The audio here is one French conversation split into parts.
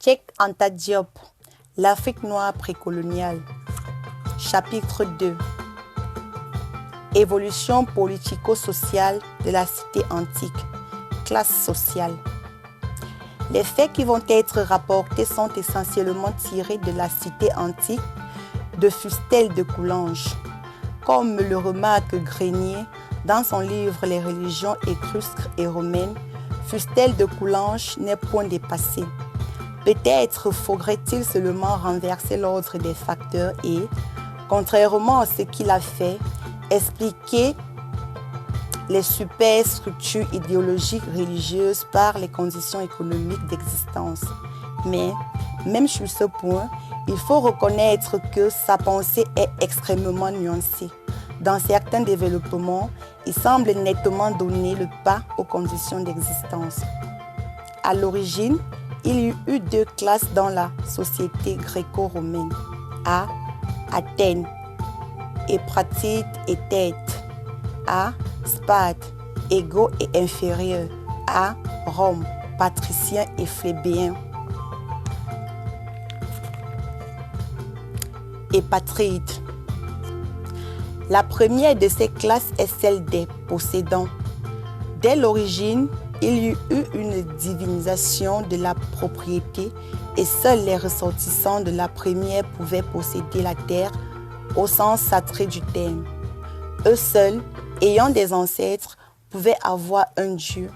Cheikh Anta Diop, l'Afrique noire précoloniale. Chapitre 2. Évolution politico-sociale de la cité antique. Classe sociale. Les faits qui vont être rapportés sont essentiellement tirés de la cité antique de Fustel de Coulanges. Comme le remarque Grenier dans son livre Les religions étrusques et romaines, Fustel de Coulanges n'est point dépassé. Peut-être faudrait-il seulement renverser l'ordre des facteurs et, contrairement à ce qu'il a fait, expliquer les superstructures idéologiques religieuses par les conditions économiques d'existence. Mais, même sur ce point, il faut reconnaître que sa pensée est extrêmement nuancée. Dans certains développements, il semble nettement donner le pas aux conditions d'existence. À l'origine, il y eut deux classes dans la société gréco-romaine. A. Athènes, Épratides et Thètes. A. Sparte, égaux et inférieurs. A. Rome, patriciens et plébéiens. Épatrides. La première de ces classes est celle des possédants. Dès l'origine, il y eut une divinisation de la propriété et seuls les ressortissants de la première pouvaient posséder la terre au sens sacré du terme. Eux seuls, ayant des ancêtres, pouvaient avoir un dieu,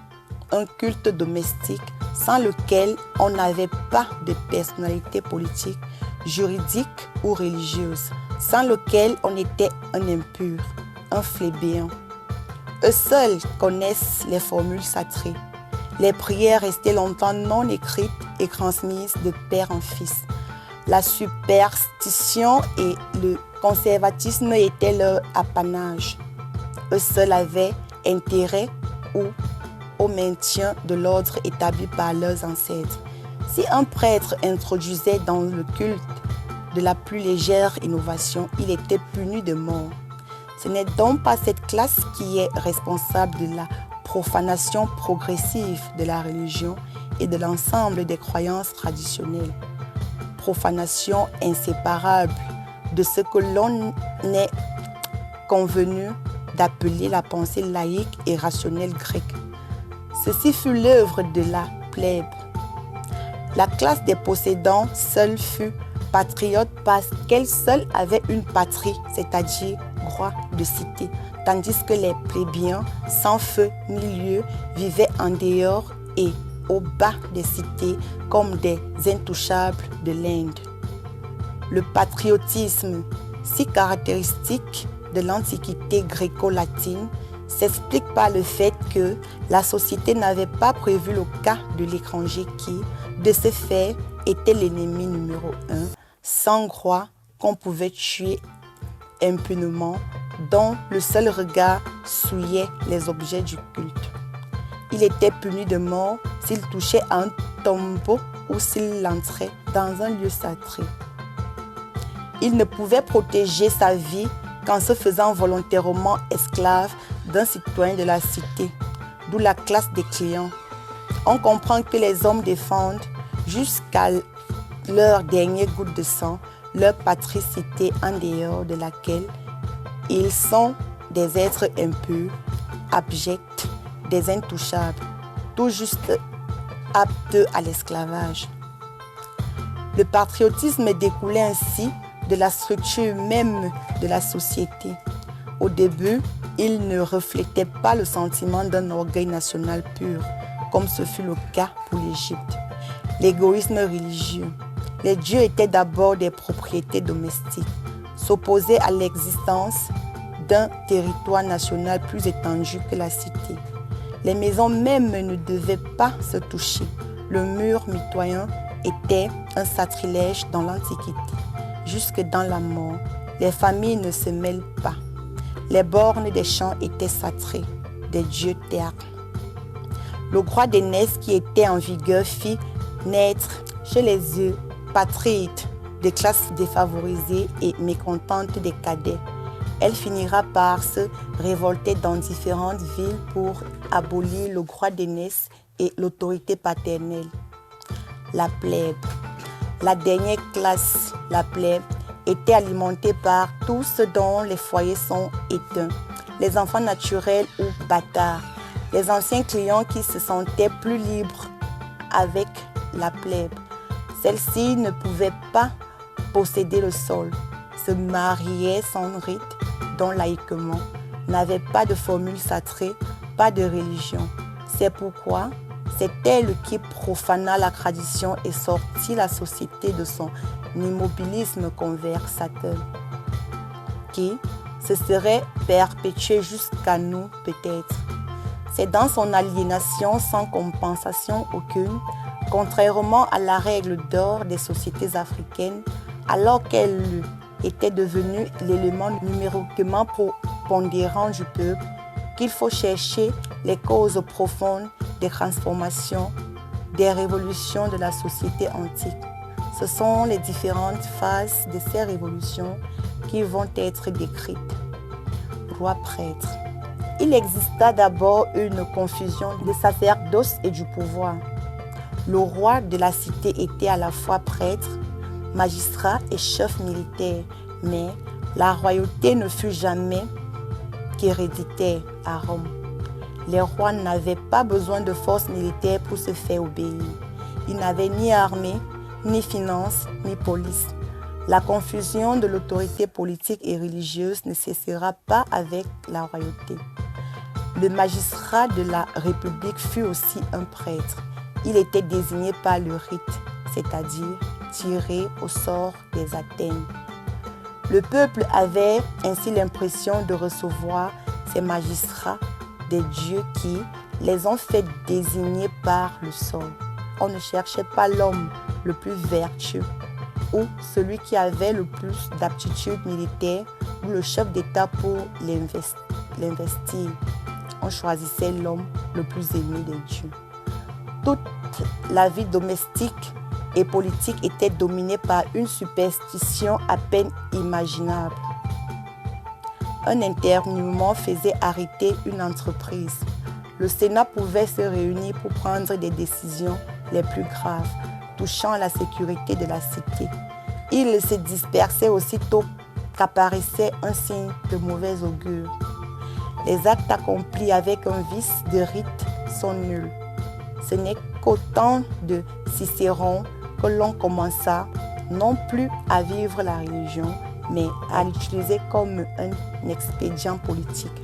un culte domestique sans lequel on n'avait pas de personnalité politique, juridique ou religieuse, sans lequel on était un impur, un plébéien. Eux seuls connaissent les formules sacrées. Les prières restées longtemps non écrites et transmises de père en fils. La superstition et le conservatisme étaient leur apanage. Eux seuls avaient intérêt au maintien de l'ordre établi par leurs ancêtres. Si un prêtre introduisait dans le culte de la plus légère innovation, il était puni de mort. Ce n'est donc pas cette classe qui est responsable de la profanation progressive de la religion et de l'ensemble des croyances traditionnelles. Profanation inséparable de ce que l'on est convenu d'appeler la pensée laïque et rationnelle grecque. Ceci fut l'œuvre de la plèbe. La classe des possédants seule fut patriote parce qu'elle seule avait une patrie, c'est-à-dire droit de cité, tandis que les plébéiens, sans feu ni lieu, vivaient en dehors et au bas des cités comme des intouchables de l'Inde. Le patriotisme, si caractéristique de l'Antiquité gréco-latine, s'explique par le fait que la société n'avait pas prévu le cas de l'étranger qui, de ce fait, était l'ennemi numéro 1, sans croire qu'on pouvait tuer impunément, dont le seul regard souillait les objets du culte. Il était puni de mort s'il touchait à un tombeau ou s'il entrait dans un lieu sacré. Il ne pouvait protéger sa vie qu'en se faisant volontairement esclave d'un citoyen de la cité, d'où la classe des clients. On comprend que les hommes défendent, jusqu'à leur dernière goutte de sang, leur patricité en dehors de laquelle ils sont des êtres impurs, abjects, des intouchables, tout juste aptes à l'esclavage. Le patriotisme découlait ainsi de la structure même de la société. Au début, il ne reflétait pas le sentiment d'un orgueil national pur, comme ce fut le cas pour l'Égypte. L'égoïsme religieux. Les dieux étaient d'abord des propriétés domestiques, s'opposaient à l'existence d'un territoire national plus étendu que la cité. Les maisons même ne devaient pas se toucher. Le mur mitoyen était un sacrilège dans l'Antiquité. Jusque dans la mort, les familles ne se mêlent pas. Les bornes des champs étaient sacrées, des dieux terres. Le droit d'aînesse qui était en vigueur fit naître chez les patrides des classes défavorisées et mécontentes des cadets. Elle finira par se révolter dans différentes villes pour abolir le droit d'aînesse et l'autorité paternelle. La plèbe. La dernière classe, la plèbe, était alimentée par tous ceux dont les foyers sont éteints, les enfants naturels ou bâtards, les anciens clients qui se sentaient plus libres avec la plèbe. Celle-ci ne pouvait pas posséder le sol, se mariait sans rite, dont laïquement, n'avait pas de formule sacrée, pas de religion. C'est pourquoi c'est elle qui profana la tradition et sortit la société de son immobilisme conversateur, qui se serait perpétué jusqu'à nous peut-être. C'est dans son aliénation sans compensation aucune, contrairement à la règle d'or des sociétés africaines, alors qu'elle était devenue l'élément numériquement prépondérant du peuple, qu'il faut chercher les causes profondes des transformations, des révolutions de la société antique. Ce sont les différentes phases de ces révolutions qui vont être décrites. Roi-prêtre. Il exista d'abord une confusion des sacerdoce et du pouvoir. Le roi de la cité était à la fois prêtre, magistrat et chef militaire, mais la royauté ne fut jamais qu'héréditaire à Rome. Les rois n'avaient pas besoin de forces militaires pour se faire obéir. Ils n'avaient ni armée, ni finances, ni police. La confusion de l'autorité politique et religieuse ne cessera pas avec la royauté. Le magistrat de la République fut aussi un prêtre. Il était désigné par le rite, c'est-à-dire tiré au sort des Athènes. Le peuple avait ainsi l'impression de recevoir ces magistrats des dieux qui les ont fait désigner par le sort. On ne cherchait pas l'homme le plus vertueux ou celui qui avait le plus d'aptitude militaire ou le chef d'État pour l'investir. On choisissait l'homme le plus aimé des dieux. Toute la vie domestique et politique était dominée par une superstition à peine imaginable. Un internement faisait arrêter une entreprise. Le Sénat pouvait se réunir pour prendre des décisions les plus graves, touchant à la sécurité de la cité. Il se dispersait aussitôt qu'apparaissait un signe de mauvais augure. Les actes accomplis avec un vice de rite sont nuls. Ce n'est qu'au temps de Cicéron que l'on commença non plus à vivre la religion, mais à l'utiliser comme un expédient politique.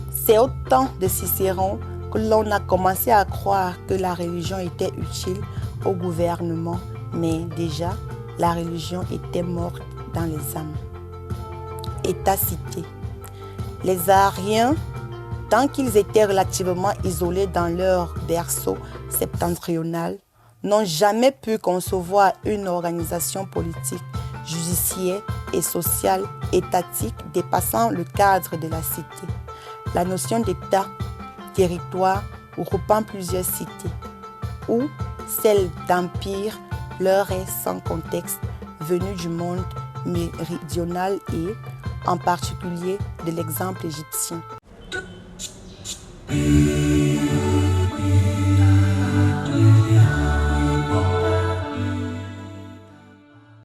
C'est au temps de Cicéron que l'on a commencé à croire que la religion était utile au gouvernement, mais déjà, la religion était morte dans les âmes. État-cité. Les Ariens, tant qu'ils étaient relativement isolés dans leur berceau septentrional, n'ont jamais pu concevoir une organisation politique, judiciaire et sociale étatique dépassant le cadre de la cité. La notion d'État, territoire regroupant plusieurs cités, ou celle d'empire leur est sans contexte, venue du monde méridional et, en particulier, de l'exemple égyptien.